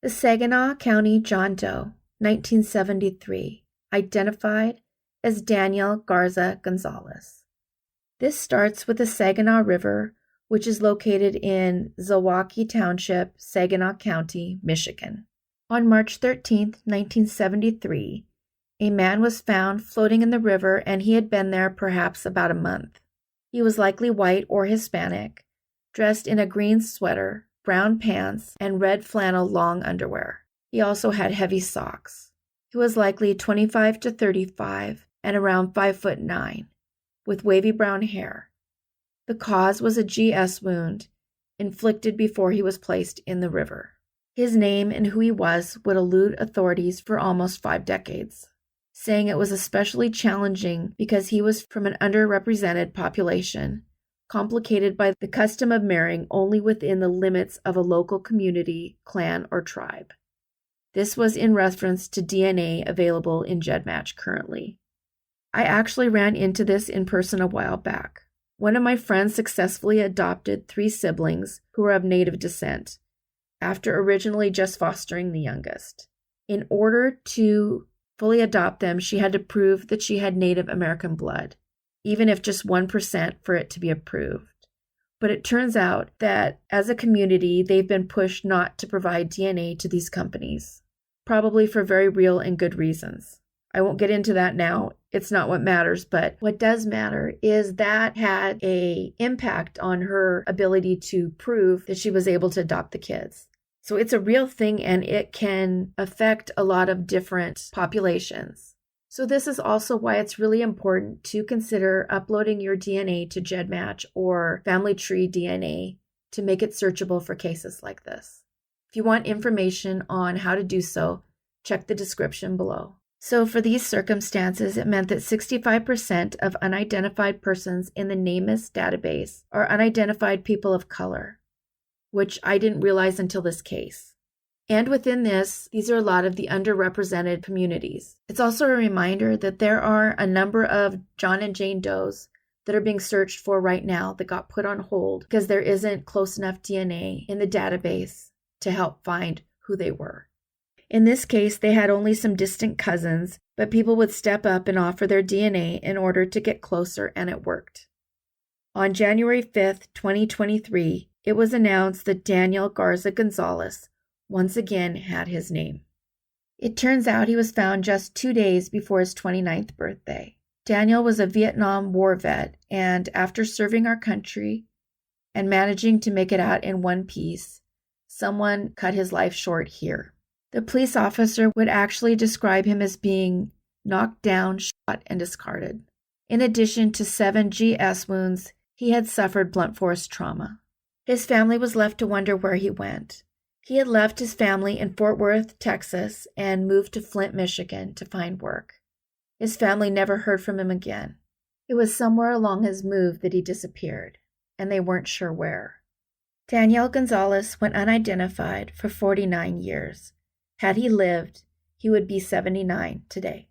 The Saginaw County John Doe, 1973, identified as Daniel Garza Gonzalez. This starts with the Saginaw River, which is located in Zilwaukee Township, Saginaw County, Michigan. On March 13, 1973, a man was found floating in the river, and he had been there perhaps about a month. He was likely white or Hispanic, dressed in a green sweater, brown pants, and red flannel long underwear. He also had heavy socks. He was likely 25 to 35 and around 5'9", with wavy brown hair. The cause was a GS wound inflicted before he was placed in the river. His name and who he was would elude authorities for almost 5 decades, saying it was especially challenging because he was from an underrepresented population, complicated by the custom of marrying only within the limits of a local community, clan, or tribe. This was in reference to DNA available in GEDmatch currently. I actually ran into this in person a while back. One of my friends successfully adopted 3 siblings who were of Native descent, after originally just fostering the youngest. In order to fully adopt them, she had to prove that she had Native American blood, even if just 1% for it to be approved. But it turns out that as a community, they've been pushed not to provide DNA to these companies, probably for very real and good reasons. I won't get into that now. It's not what matters, but what does matter is that had an impact on her ability to prove that she was able to adopt the kids. So it's a real thing, and it can affect a lot of different populations. So this is also why it's really important to consider uploading your DNA to GEDmatch or Family Tree DNA to make it searchable for cases like this. If you want information on how to do so, check the description below. So for these circumstances, it meant that 65% of unidentified persons in the NamUs database are unidentified people of color, which I didn't realize until this case. And within this, these are a lot of the underrepresented communities. It's also a reminder that there are a number of John and Jane Does that are being searched for right now that got put on hold because there isn't close enough DNA in the database to help find who they were. In this case, they had only some distant cousins, but people would step up and offer their DNA in order to get closer, and it worked. On January 5th, 2023, it was announced that Daniel Garza Gonzalez once again had his name. It turns out he was found just 2 days before his 29th birthday. Daniel was a Vietnam War vet, and after serving our country and managing to make it out in one piece, someone cut his life short here. The police officer would actually describe him as being knocked down, shot, and discarded. In addition to 7 GS wounds, he had suffered blunt force trauma. His family was left to wonder where he went. He had left his family in Fort Worth, Texas, and moved to Flint, Michigan to find work. His family never heard from him again. It was somewhere along his move that he disappeared, and they weren't sure where. Daniel Gonzalez went unidentified for 49 years. Had he lived, he would be 79 today.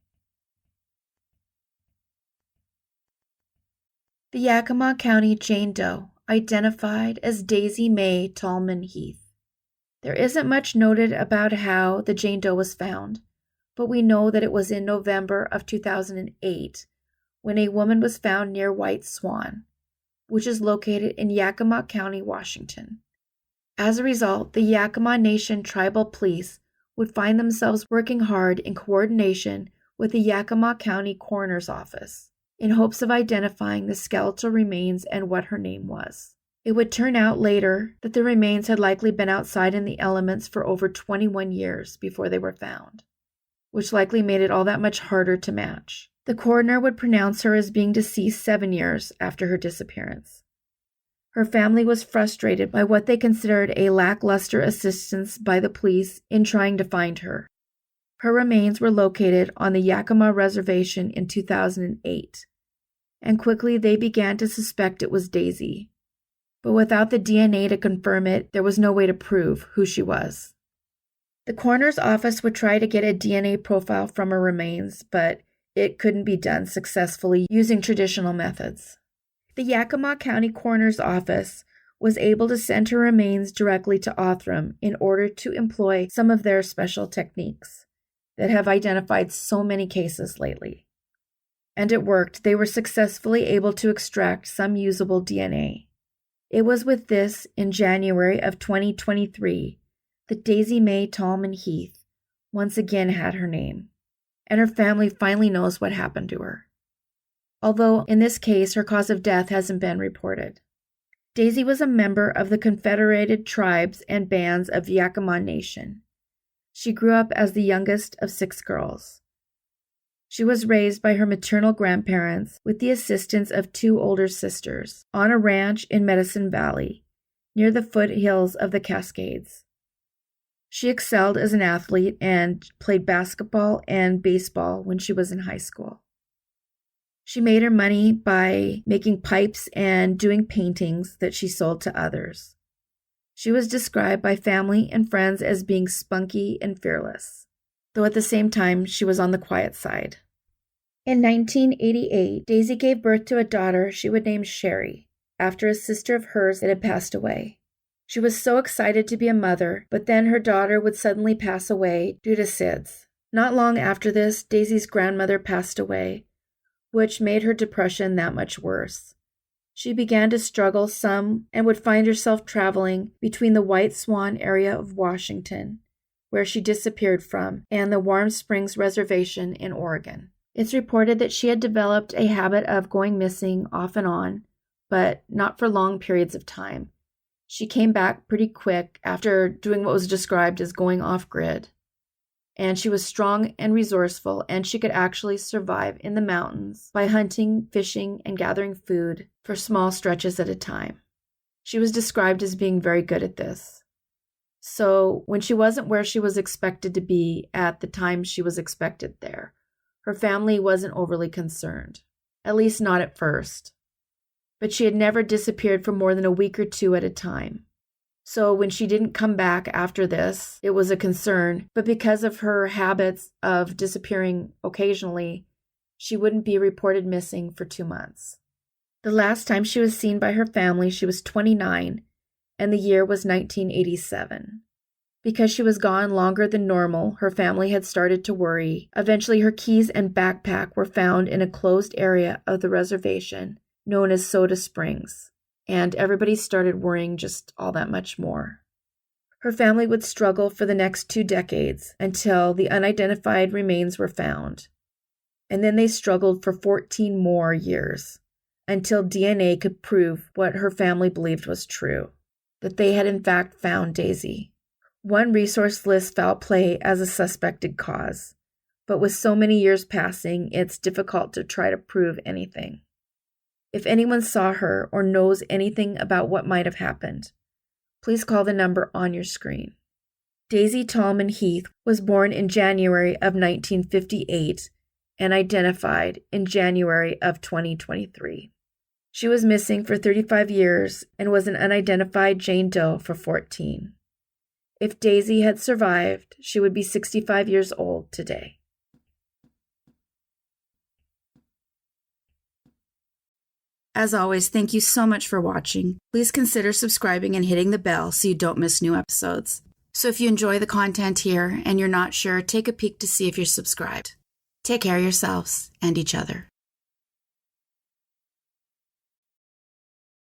The Yakima County Jane Doe, identified as Daisy May Tallman Heath. There isn't much noted about how the Jane Doe was found, but we know that it was in November of 2008 when a woman was found near White Swan, which is located in Yakima County, Washington. As a result, the Yakima Nation Tribal Police would find themselves working hard in coordination with the Yakima County Coroner's Office in hopes of identifying the skeletal remains and what her name was. It would turn out later that the remains had likely been outside in the elements for over 21 years before they were found, which likely made it all that much harder to match. The coroner would pronounce her as being deceased 7 years after her disappearance. Her family was frustrated by what they considered a lackluster assistance by the police in trying to find her. Her remains were located on the Yakima Reservation in 2008, and quickly they began to suspect it was Daisy. But without the DNA to confirm it, there was no way to prove who she was. The coroner's office would try to get a DNA profile from her remains, but it couldn't be done successfully using traditional methods. The Yakima County Coroner's Office was able to send her remains directly to Othram in order to employ some of their special techniques that have identified so many cases lately. And it worked. They were successfully able to extract some usable DNA. It was with this, in January of 2023, that Daisy May Tallman Heath once again had her name, and her family finally knows what happened to her. Although, in this case, her cause of death hasn't been reported. Daisy was a member of the Confederated Tribes and Bands of Yakima Nation. She grew up as the youngest of 6 girls. She was raised by her maternal grandparents with the assistance of 2 older sisters on a ranch in Medicine Valley, near the foothills of the Cascades. She excelled as an athlete and played basketball and baseball when she was in high school. She made her money by making pipes and doing paintings that she sold to others. She was described by family and friends as being spunky and fearless, though at the same time she was on the quiet side. In 1988, Daisy gave birth to a daughter she would name Sherry, after a sister of hers that had passed away. She was so excited to be a mother, but then her daughter would suddenly pass away due to SIDS. Not long after this, Daisy's grandmother passed away, which made her depression that much worse. She began to struggle some and would find herself traveling between the White Swan area of Washington, where she disappeared from, and the Warm Springs Reservation in Oregon. It's reported that she had developed a habit of going missing off and on, but not for long periods of time. She came back pretty quick after doing what was described as going off-grid. And she was strong and resourceful, and she could actually survive in the mountains by hunting, fishing, and gathering food for small stretches at a time. She was described as being very good at this. So when she wasn't where she was expected to be at the time she was expected there, her family wasn't overly concerned, at least not at first. But she had never disappeared for more than a week or 2 at a time. So when she didn't come back after this, it was a concern, but because of her habits of disappearing occasionally, she wouldn't be reported missing for 2 months. The last time she was seen by her family, she was 29, and the year was 1987. Because she was gone longer than normal, her family had started to worry. Eventually, her keys and backpack were found in a closed area of the reservation known as Soda Springs, and everybody started worrying just all that much more. Her family would struggle for the next 2 decades until the unidentified remains were found. And then they struggled for 14 more years until DNA could prove what her family believed was true, that they had in fact found Daisy. One resource lists foul play as a suspected cause, but with so many years passing, it's difficult to try to prove anything. If anyone saw her or knows anything about what might have happened, please call the number on your screen. Daisy Tallman Heath was born in January of 1958 and identified in January of 2023. She was missing for 35 years and was an unidentified Jane Doe for 14. If Daisy had survived, she would be 65 years old today. As always, thank you so much for watching. Please consider subscribing and hitting the bell so you don't miss new episodes. So if you enjoy the content here and you're not sure, take a peek to see if you're subscribed. Take care of yourselves and each other.